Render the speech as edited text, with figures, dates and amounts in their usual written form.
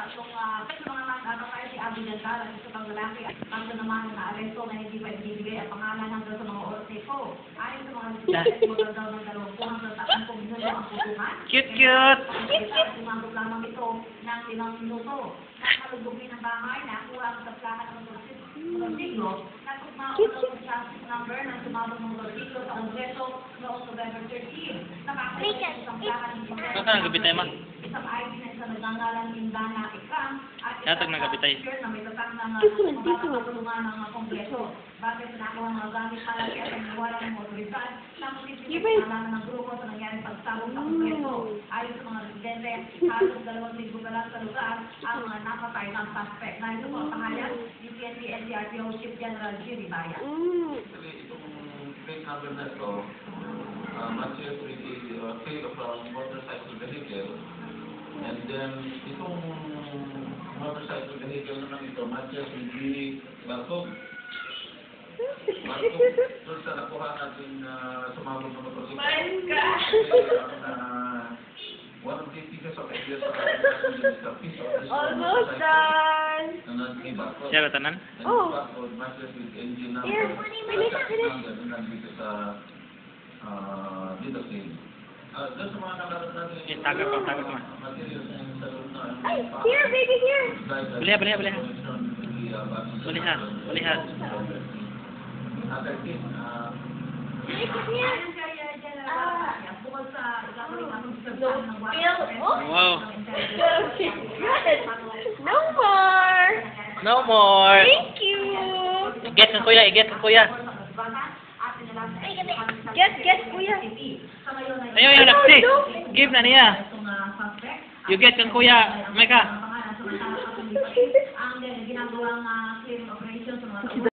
tayo si Abby Dantal at isa pang lalaki at tatlo naman na aresto na hindi pa ibibigay ang pangalan hanggang sa mga oras nito. Ayon sa mga bisita, magdadaw ng 20 milyon ang putungan. Cute! Sumabot lamang ito ng 5 minuto. Nakalugbugin ng bahay na kuha ang taplakan ng motorsiklo na tugmaon ng traffic number ng sumabot ng motorsiklo sa Kongreso noong November 13. Nakakuha ang isang plakan ng isang ID na isang nagngangalang Lindana Ikram at isang sticker na may tatang ng matulungan ng Kongreso. Bakit nakuha mga gamit palagi at ang wala ng otoridad na posibleng ng grupo sa nangyaring pagsabog sa Kongreso. Ayon sa mga residente, halos 2,000 pa lang sa lugar ang mga napatay ng suspect. Na ito po ang pangalan ni PNP NCRPO Chief General Jimmy Bayan. Itong plate number na ito, matches with the fate of a motorcycle vehicle. And then, itong motorcycle vehicle naman ito, matches with the barcode. Doon sa nakuha natin sumabog na motorcycle. My God! 150 pesos of ideas sa piece of this almost done! Siya ba tanan? Oh! Barcode matches with engine number. Here, finish. Nandito sa dito sa doon sa mga nakalap natin Tagak mo. materials and sa loob na Ay, here, baby, here! Baliha. Balihan. Bukod sa gagawin natin Wow. No more! No more! Thank you! Get ng kuya. Get, kuya! Ayaw, naksi. Give na niya. You get ng kuya. Micah. ang ginagawang clearing operation sa mga